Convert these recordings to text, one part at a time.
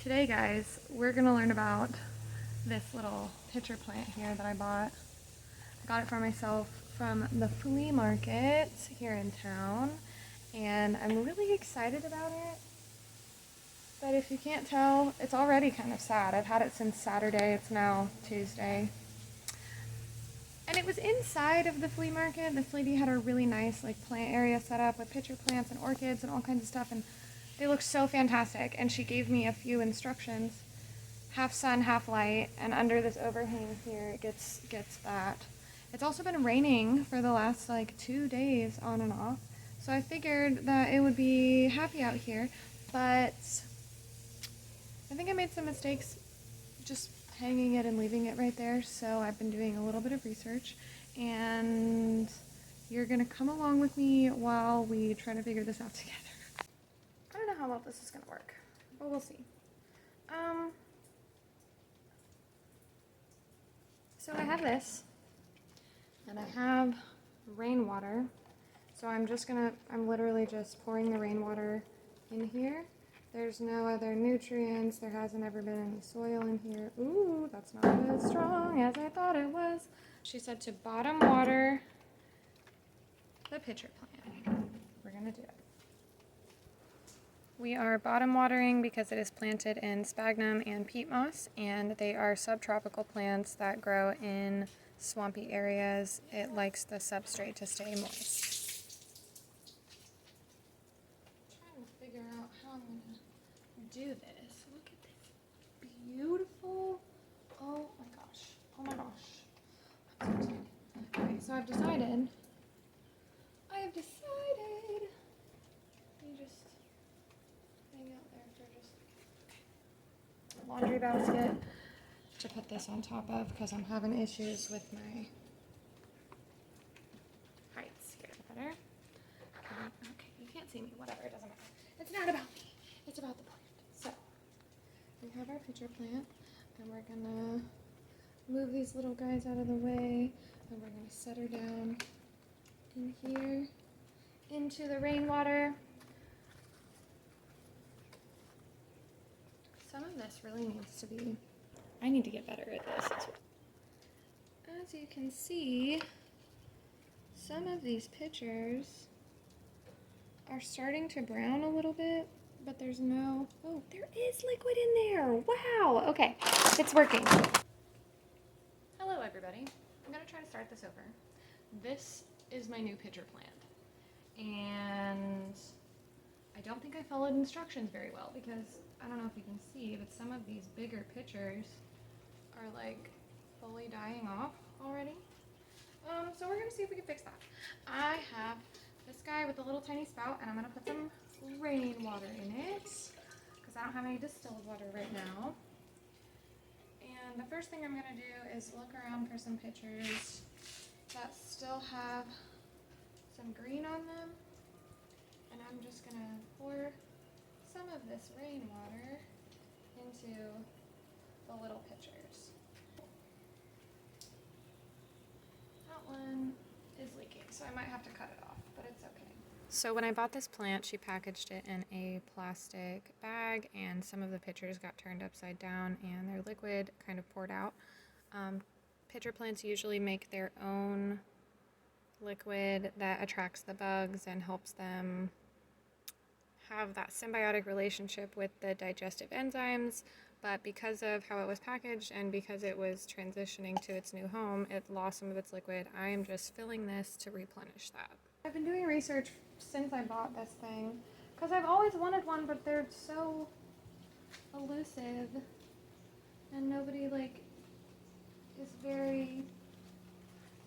Today, guys, we're gonna learn about this little pitcher plant here that I bought. I got it for myself from the flea market here in town, and I'm really excited about it. But if you can't tell, it's already kind of sad. I've had it since Saturday. It's now Tuesday. And it was inside of the flea market. This lady had a really nice plant area set up with pitcher plants and orchids and all kinds of stuff, and they look so fantastic. And she gave me a few instructions: half sun, half light, and under this overhang here it gets that. It's also been raining for the last 2 days on and off, so I figured that it would be happy out here, but I think I made some mistakes just hanging it and leaving it right there, so I've been doing a little bit of research, and you're gonna come along with me while we try to figure this out together. I don't know how well this is gonna work, but we'll see. So I have this, and I have rainwater, so I'm literally just pouring the rainwater in here. There's no other nutrients, there hasn't ever been any soil in here. Ooh, that's not as strong as I thought it was. She said to bottom water the pitcher plant. We're gonna do it. We are bottom watering because it is planted in sphagnum and peat moss, and they are subtropical plants that grow in swampy areas. It likes the substrate to stay moist. I'm trying to figure out how I'm gonna do this. Look at this beautiful, oh my gosh. I'm so excited. Okay, so I've decided, you just hang out there for just a laundry basket to put this on top of because I'm having issues with my heights here. Better? Okay, you can't see me. Whatever, it doesn't matter. It's not about me. It's about the plant. So, we have our pitcher plant, and we're gonna move these little guys out of the way, and we're gonna set her down in here into the rainwater. Some of this really needs to be, I need to get better at this. As you can see, some of these pitchers are starting to brown a little bit, but there's no, oh, there is liquid in there. Wow, okay, it's working. Hello everybody, I'm gonna try to start this over. This is my new pitcher plant, and I don't think I followed instructions very well because I don't know if you can see, but some of these bigger pitchers are fully dying off already. So we're gonna see if we can fix that. I have this guy with a little tiny spout, and I'm gonna put some rainwater in it because I don't have any distilled water right now. And the first thing I'm gonna do is look around for some pitchers that still have some green on them, and I'm just gonna pour some of this rainwater into the little pitchers. That one is leaking, so I might have to cut it off, but it's okay. So when I bought this plant, she packaged it in a plastic bag, and some of the pitchers got turned upside down and their liquid kind of poured out. Pitcher plants usually make their own liquid that attracts the bugs and helps them have that symbiotic relationship with the digestive enzymes, but because of how it was packaged and because it was transitioning to its new home, it lost some of its liquid. I am just filling this to replenish that. I've been doing research since I bought this thing because I've always wanted one, but they're so elusive and nobody is very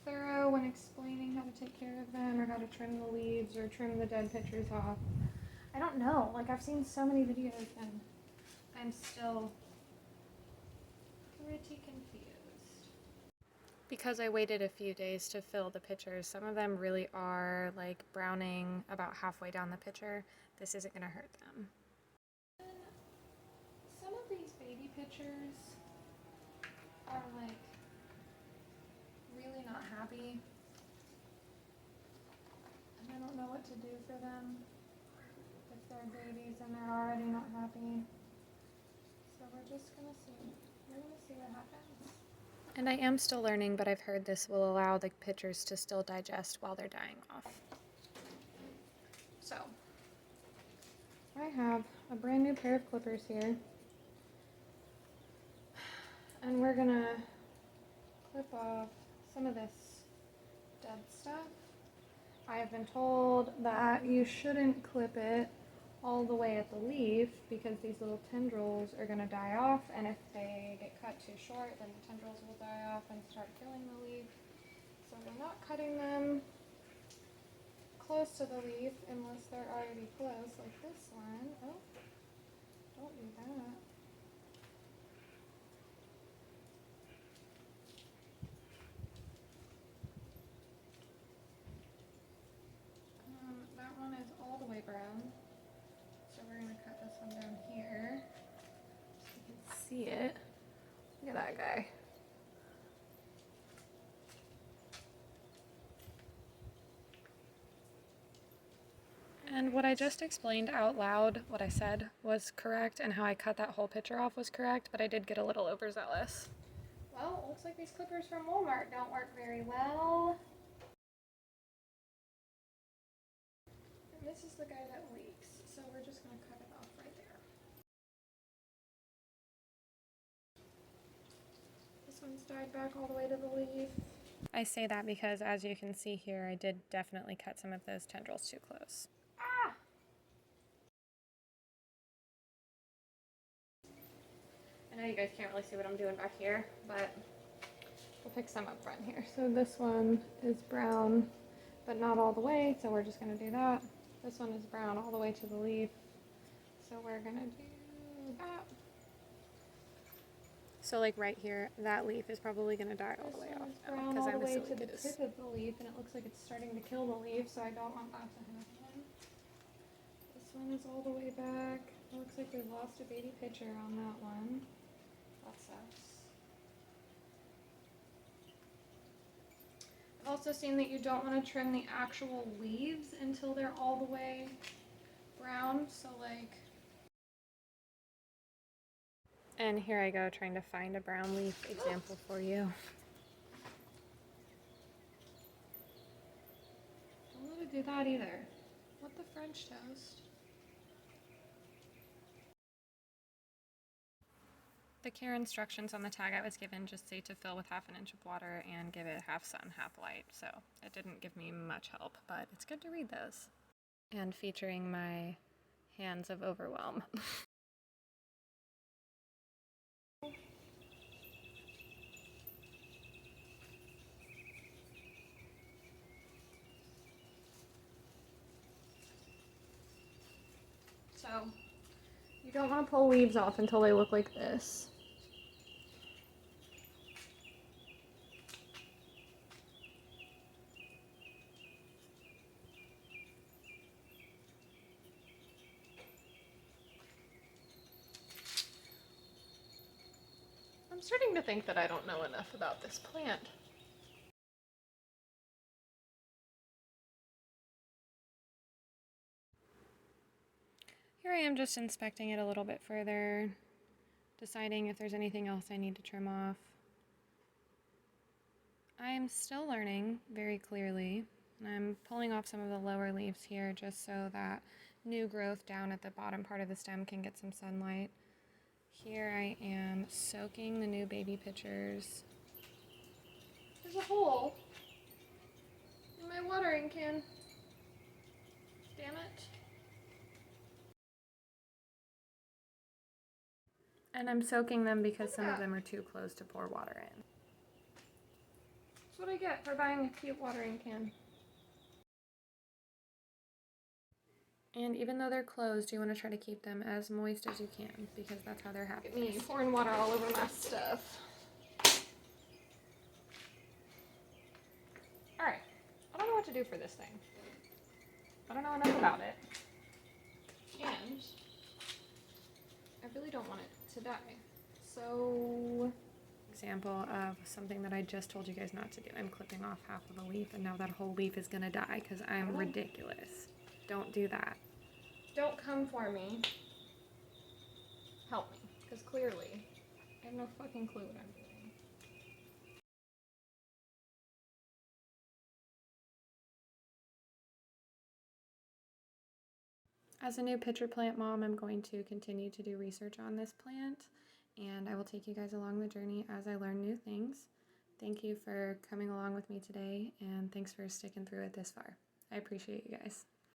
thorough when explaining how to take care of them or how to trim the leaves or trim the dead pitchers off. I don't know, I've seen so many videos and I'm still pretty confused. Because I waited a few days to fill the pitchers, some of them really are browning about halfway down the pitcher. This isn't gonna hurt them. And some of these baby pitchers are really not happy, and I don't know what to do for them if they're babies and they're already not happy. We're gonna see what happens. And I am still learning, but I've heard this will allow the pitchers to still digest while they're dying off. So, I have a brand new pair of clippers here. And we're gonna clip off some of this dead stuff. I have been told that you shouldn't clip it all the way at the leaf because these little tendrils are going to die off, and if they get cut too short, then the tendrils will die off and start killing the leaf. So we're not cutting them close to the leaf unless they're already close, like this one. Oh, don't do that. That one is all the way brown. So we're going to cut this one down here so you can see it. Look at that guy. And what I just explained out loud, what I said was correct, and how I cut that whole picture off was correct, but I did get a little overzealous. Well, it looks like these clippers from Walmart don't work very well. And this is the guy that leaks, so we're just going to cut it off right there. This one's died back all the way to the leaf. I say that because, as you can see here, I did definitely cut some of those tendrils too close. Ah! I know you guys can't really see what I'm doing back here, but we'll pick some up front here. So this one is brown, but not all the way, so we're just going to do that. This one is brown all the way to the leaf, so we're going to do that. So like right here, that leaf is probably going to die all the way off now because I'm a silly goose. This one is brown all the way to the tip of the leaf, and it looks like it's starting to kill the leaf, so I don't want that to happen. This one is all the way back. It looks like we lost a baby pitcher on that one. That sucks. I've also seen that you don't want to trim the actual leaves until they're all the way brown, so like... And here I go trying to find a brown leaf example for you. Don't let it do that either. What the French toast? The care instructions on the tag I was given just say to fill with 1/2 inch of water and give it half sun, half light. So it didn't give me much help, but it's good to read those. And featuring my hands of overwhelm. So you don't want to pull leaves off until they look like this. I'm starting to think that I don't know enough about this plant. Here I am just inspecting it a little bit further, deciding if there's anything else I need to trim off. I'm still learning very clearly, and I'm pulling off some of the lower leaves here just so that new growth down at the bottom part of the stem can get some sunlight. Here I am soaking the new baby pitchers. There's a hole in my watering can. Damn it. And I'm soaking them because some of them are too close to pour water in. That's what I get for buying a cute watering can. And even though they're closed, you want to try to keep them as moist as you can because that's how they're happy. Look at me pouring water all over my stuff. Alright, I don't know what to do for this thing. I don't know enough about it. And I really don't want it to die. So, example of something that I just told you guys not to do. I'm clipping off half of a leaf and now that whole leaf is gonna die because I'm ridiculous. Don't do that. Don't come for me. Help me, because clearly I have no fucking clue what I'm doing. As a new pitcher plant mom, I'm going to continue to do research on this plant, and I will take you guys along the journey as I learn new things. Thank you for coming along with me today, and thanks for sticking through it this far. I appreciate you guys.